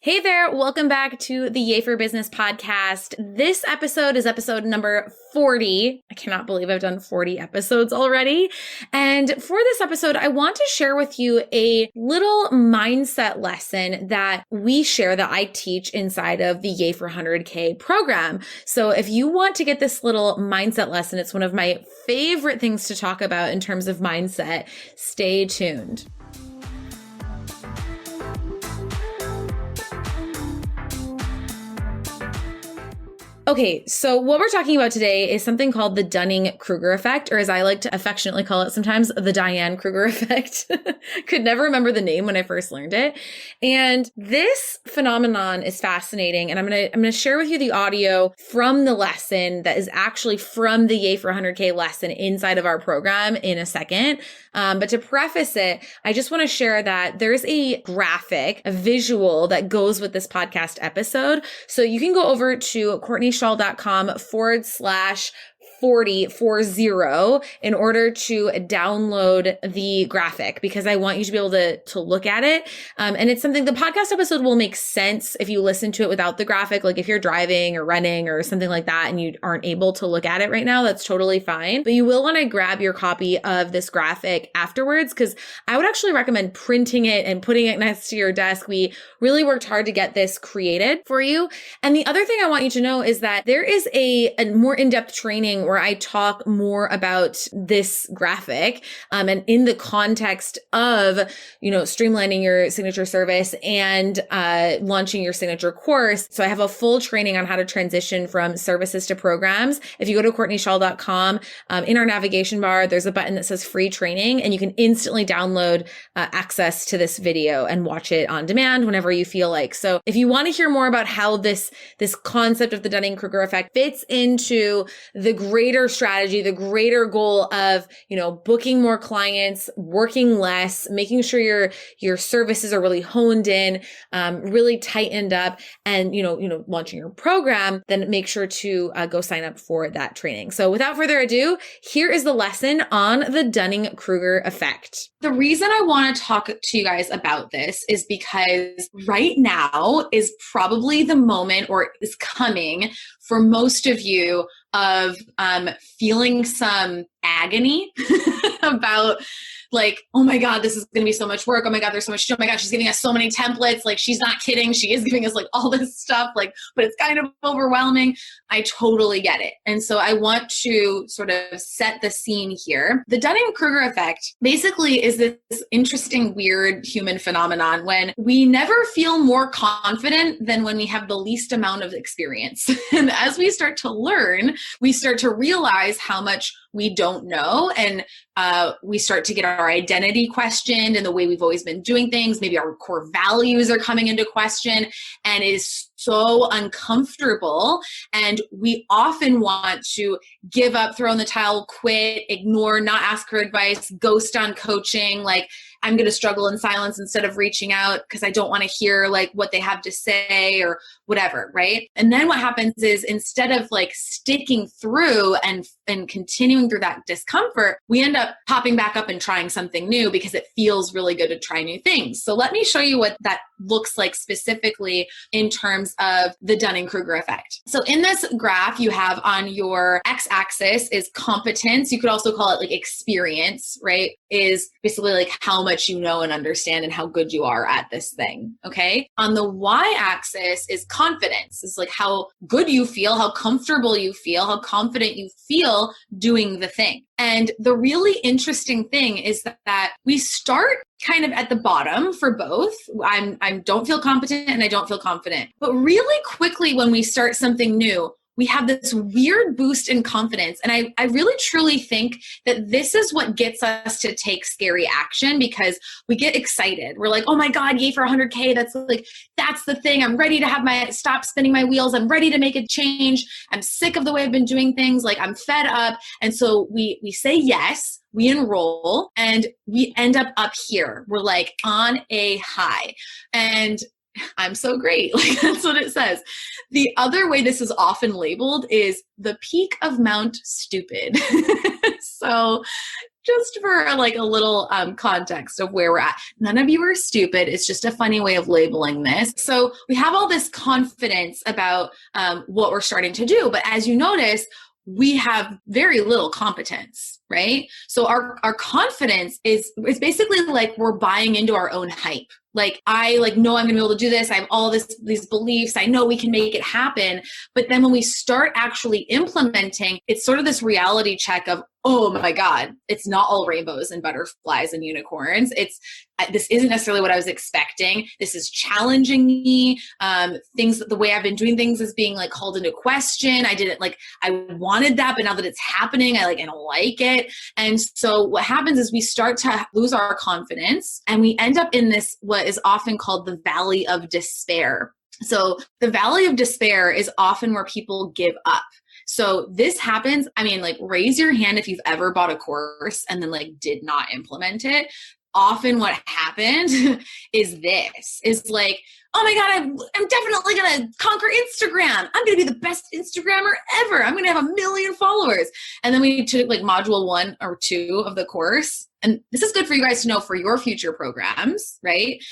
Hey there, welcome back to the Yay for Business podcast. This episode is episode number 40. I cannot believe I've done 40 episodes already. And for this episode, I want to share with you a little mindset lesson that we share that I teach inside of the Yay for 100K program. So if you want to get this little mindset lesson, it's one of my favorite things to talk about in terms of mindset. Stay tuned. Okay, so what we're talking about today is something called the Dunning Kruger Effect, or as I like to affectionately call it sometimes, the Diane Kruger Effect. Could never remember the name when I first learned it. And this phenomenon is fascinating, and I'm gonna share with you the audio from the lesson that is actually from the Yay for 100K lesson inside of our program in a second. But to preface it, I just want to share that there's a graphic, a visual that goes with this podcast episode. So you can go over to CourtneyShaw.com/40 in order to download the graphic, because I want you to be able to look at it. And it's something, the podcast episode will make sense if you listen to it without the graphic. Like if you're driving or running or something like that and you aren't able to look at it right now, that's totally fine. But you will want to grab your copy of this graphic afterwards, because I would actually recommend printing it and putting it next to your desk. We really worked hard to get this created for you. And the other thing I want you to know is that there is a more in-depth training where I talk more about this graphic, and in the context of, streamlining your signature service and launching your signature course. So I have a full training on how to transition from services to programs. If you go to CourtneyShaw.com, in our navigation bar, there's a button that says free training, and you can instantly download access to this video and watch it on demand whenever you feel like. So if you want to hear more about how this concept of the Dunning-Kruger effect fits into the greater strategy, the greater goal of, booking more clients, working less, making sure your services are really honed in, really tightened up, and, launching your program, then make sure to go sign up for that training. So without further ado, here is the lesson on the Dunning-Kruger effect. The reason I want to talk to you guys about this is because right now is probably the moment, or is coming for most of you, of feeling some agony about, like, oh my God, this is going to be so much work. Oh my God, there's so much shit. Oh my God, she's giving us so many templates. Like, she's not kidding. She is giving us like all this stuff, like, but it's kind of overwhelming. I totally get it. And so I want to sort of set the scene here. The Dunning-Kruger effect basically is this interesting, weird human phenomenon when we never feel more confident than when we have the least amount of experience. And as we start to learn, we start to realize how much we don't know, and we start to get our identity questioned and the way we've always been doing things. Maybe our core values are coming into question, and it is so uncomfortable. And we often want to give up, throw in the towel, quit, ignore, not ask for advice, ghost on coaching. Like, I'm going to struggle in silence instead of reaching out because I don't want to hear like what they have to say or whatever, right? And then what happens is, instead of like sticking through and continuing through that discomfort, we end up popping back up and trying something new because it feels really good to try new things. So let me show you what that looks like specifically in terms of the Dunning-Kruger effect. So in this graph, you have on your x-axis is competence. You could also call it like experience, right? Is basically like how much you know and understand and how good you are at this thing, okay? On the y-axis is confidence. It's like how good you feel, how comfortable you feel, how confident you feel doing the thing. And the really interesting thing is that we start kind of at the bottom for both. I don't feel competent and I don't feel confident. But really quickly when we start something new, we have this weird boost in confidence. And I really truly think that this is what gets us to take scary action, because we get excited. We're like, oh my God, yay for 100K. That's the thing. I'm ready to stop spinning my wheels. I'm ready to make a change. I'm sick of the way I've been doing things. Like, I'm fed up. And so we say yes. We enroll and we end up here. We're like on a high. And I'm so great. Like, that's what it says. The other way this is often labeled is the peak of Mount Stupid. So just for like a little context of where we're at. None of you are stupid. It's just a funny way of labeling this. So we have all this confidence about what we're starting to do. But as you notice, we have very little competence, right? So our confidence is basically like we're buying into our own hype. Like I know I'm going to be able to do this. I have all these beliefs. I know we can make it happen. But then when we start actually implementing, it's sort of this reality check of, oh my God, it's not all rainbows and butterflies and unicorns. This isn't necessarily what I was expecting. This is challenging me. The way I've been doing things is being like called into question. I wanted that, but now that it's happening, I don't like it. And so what happens is we start to lose our confidence and we end up in this, what is often called the valley of despair. So the valley of despair is often where people give up. So this happens, raise your hand if you've ever bought a course and then did not implement it. Often what happened is oh my God, I'm definitely going to conquer Instagram. I'm going to be the best Instagrammer ever. I'm going to have 1 million followers. And then we took module 1 or 2 of the course. And this is good for you guys to know for your future programs, right?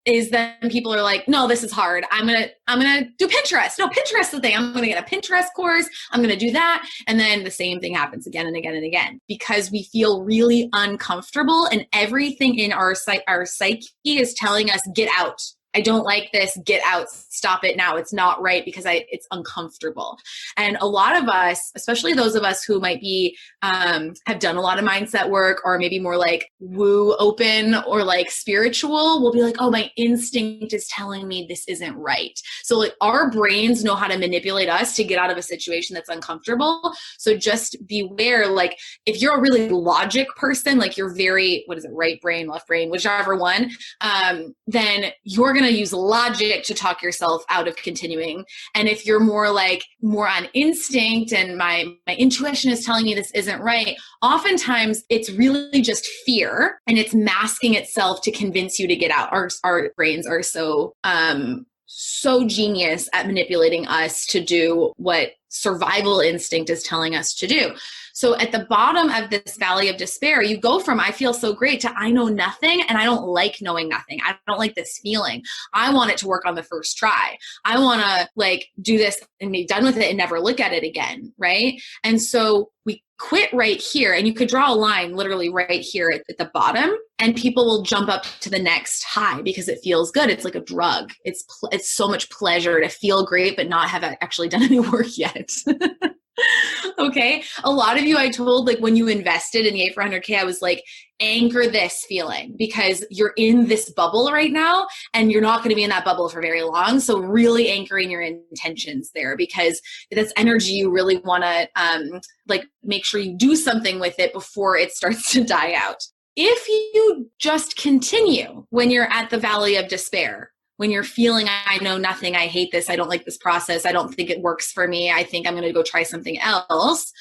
Is then people are like, no, this is hard. I'm going to do Pinterest. No, Pinterest is the thing. I'm going to get a Pinterest course. I'm going to do that. And then the same thing happens again and again and again because we feel really uncomfortable and everything in our psyche is telling us, get out. I don't like this. Get out. Stop it now. It's not right because it's uncomfortable. And a lot of us, especially those of us who might be, have done a lot of mindset work or maybe more woo open or spiritual, will be like, oh, my instinct is telling me this isn't right. So our brains know how to manipulate us to get out of a situation that's uncomfortable. So just beware, if you're a really logic person, you're very, right brain, left brain, whichever one, then you're going to use logic to talk yourself out of continuing. And if you're more on instinct and my intuition is telling me this isn't right, oftentimes it's really just fear and it's masking itself to convince you to get out. Our brains are so genius at manipulating us to do what survival instinct is telling us to do. So at the bottom of this valley of despair, you go from I feel so great to I know nothing and I don't like knowing nothing. I don't like this feeling. I want it to work on the first try. I want to do this and be done with it and never look at it again, right? And so we quit right here, and you could draw a line literally right here at the bottom, and people will jump up to the next high because it feels good. It's like a drug. It's so much pleasure to feel great but not have actually done any work yet. Okay. A lot of you I told when you invested in the 8 for 100K, I was anchor this feeling because you're in this bubble right now and you're not going to be in that bubble for very long. So really anchoring your intentions there because that's energy you really want to make sure you do something with it before it starts to die out. If you just continue when you're at the valley of despair, when you're feeling, I know nothing, I hate this, I don't like this process, I don't think it works for me, I think I'm going to go try something else.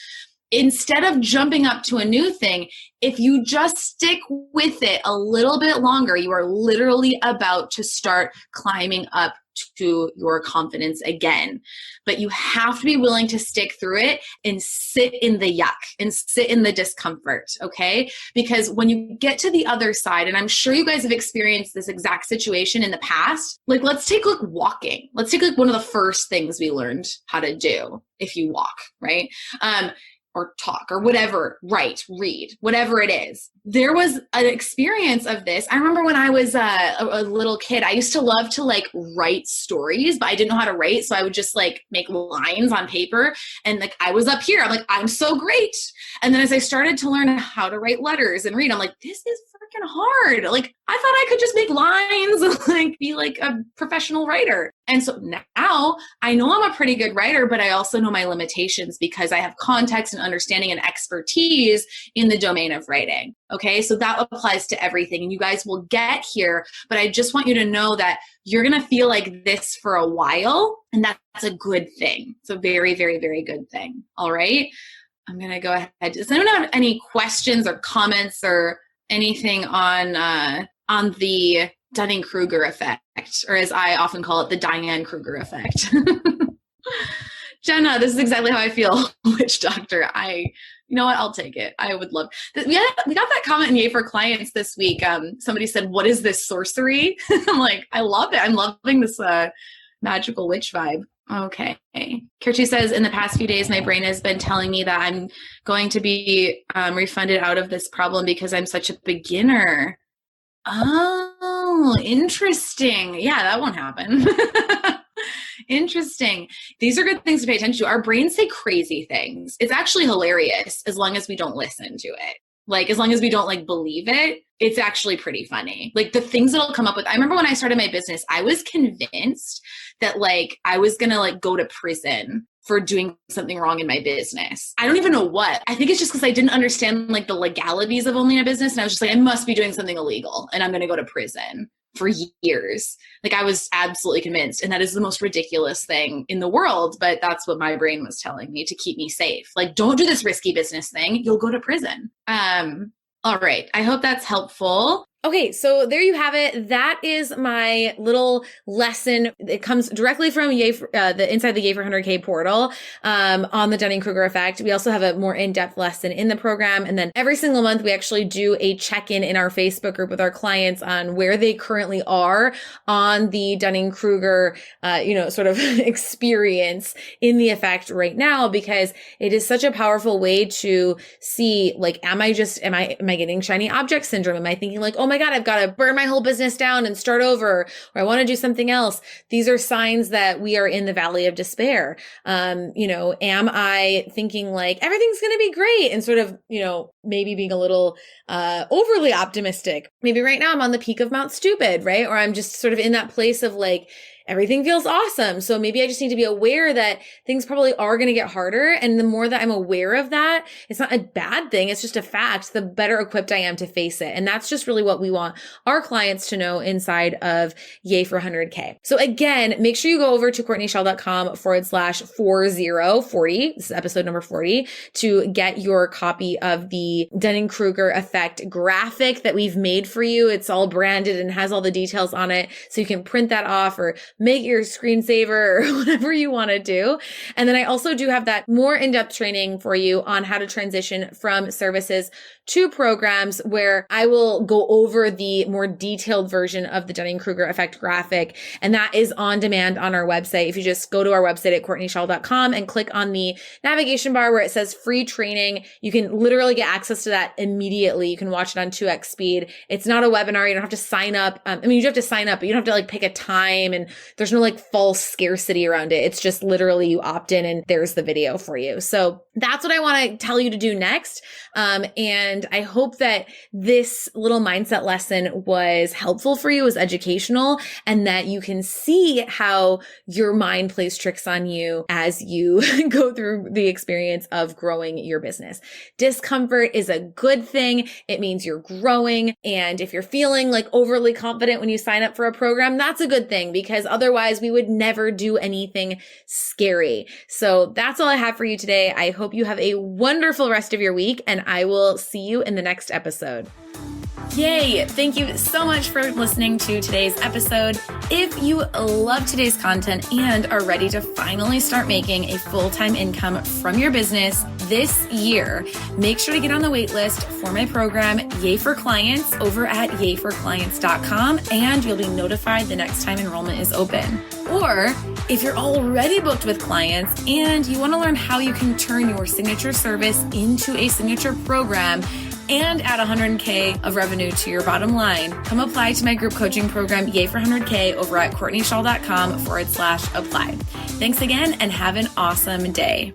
Instead of jumping up to a new thing, if you just stick with it a little bit longer, you are literally about to start climbing up to your confidence again. But you have to be willing to stick through it and sit in the yuck and sit in the discomfort, okay? Because when you get to the other side, and I'm sure you guys have experienced this exact situation in the past, let's take walking. Let's take one of the first things we learned how to do if you walk, right? Or talk or whatever, write, read, whatever it is. There was an experience of this. I remember when I was a little kid, I used to love to write stories, but I didn't know how to write. So I would just make lines on paper and I was up here. I'm I'm so great. And then as I started to learn how to write letters and read, I'm this is freaking hard. I thought I could just make lines and be a professional writer. And so now I know I'm a pretty good writer, but I also know my limitations because I have context and understanding and expertise in the domain of writing. Okay. So that applies to everything and you guys will get here, but I just want you to know that you're going to feel like this for a while and that's a good thing. It's a very, very, very good thing. All right. I'm going to go ahead. Does anyone have any questions or comments or anything on the Dunning Kruger Effect, or as I often call it, the Diane Kruger Effect? Jenna, this is exactly how I feel. Witch doctor. You know what? I'll take it. I would love we got that comment in Yay for Clients this week. Somebody said, "What is this sorcery?" I'm like, I love it. I'm loving this magical witch vibe. Okay. Kirti says, in the past few days, my brain has been telling me that I'm going to be refunded out of this problem because I'm such a beginner. Oh, interesting. Yeah, that won't happen. Interesting. These are good things to pay attention to. Our brains say crazy things. It's actually hilarious as long as we don't listen to it. Like, as long as we don't like believe it, it's actually pretty funny. Like the things that I'll come up with. I remember when I started my business, I was convinced that like I was going to like go to prison for doing something wrong in my business. I don't even know what. I think it's just because I didn't understand like the legalities of owning a business. And I was just like, I must be doing something illegal and I'm going to go to prison for years. Like I was absolutely convinced. And that is the most ridiculous thing in the world. But that's what my brain was telling me to keep me safe. Like, don't do this risky business thing. You'll go to prison. All right. I hope that's helpful. Okay, so there you have it. That is my little lesson. It comes directly from the inside the Yay for 100K portal on the Dunning Kruger Effect. We also have a more in-depth lesson in the program. And then every single month, we actually do a check-in in our Facebook group with our clients on where they currently are on the Dunning Kruger, sort of experience in the effect right now, because it is such a powerful way to see, like, am I getting shiny object syndrome? Am I thinking like, oh my God, I've got to burn my whole business down and start over, or I want to do something else. These are signs that we are in the valley of despair. Am I thinking like everything's going to be great and sort of, maybe being a little overly optimistic. Maybe right now I'm on the peak of Mount Stupid, right? Or I'm just sort of in that place of like, everything feels awesome. So maybe I just need to be aware that things probably are going to get harder. And the more that I'm aware of that, it's not a bad thing. It's just a fact. The better equipped I am to face it. And that's just really what we want our clients to know inside of Yay for 100K. So again, make sure you go over to CourtneyShell.com/4040. This is episode number 40 to get your copy of the Dunning Kruger Effect graphic that we've made for you. It's all branded and has all the details on it. So you can print that off or make your screensaver or whatever you want to do. And then I also do have that more in-depth training for you on how to transition from services to programs, where I will go over the more detailed version of the Dunning Kruger Effect graphic. And that is on demand on our website. If you just go to our website at CourtneyShell.com and click on the navigation bar where it says free training, you can literally get access to that immediately. You can watch it on 2x speed. It's not a webinar. You don't have to sign up. You do have to sign up, but you don't have to like pick a time, and there's no like false scarcity around it. It's just literally you opt in and there's the video for you. So that's what I want to tell you to do next. And I hope that this little mindset lesson was helpful for you, was educational, and that you can see how your mind plays tricks on you as you go through the experience of growing your business. Discomfort is a good thing. It means you're growing. And if you're feeling like overly confident when you sign up for a program, that's a good thing, because otherwise we would never do anything scary. So that's all I have for you today. I hope you have a wonderful rest of your week, and I will see you in the next episode. Yay! Thank you so much for listening to today's episode. If you love today's content and are ready to finally start making a full-time income from your business this year, make sure to get on the wait list for my program, Yay for Clients, over at yayforclients.com, and you'll be notified the next time enrollment is open. Or if you're already booked with clients and you want to learn how you can turn your signature service into a signature program and add 100K of revenue to your bottom line, come apply to my group coaching program, Yay for 100K, over at CourtneyShell.com/apply. Thanks again, and have an awesome day.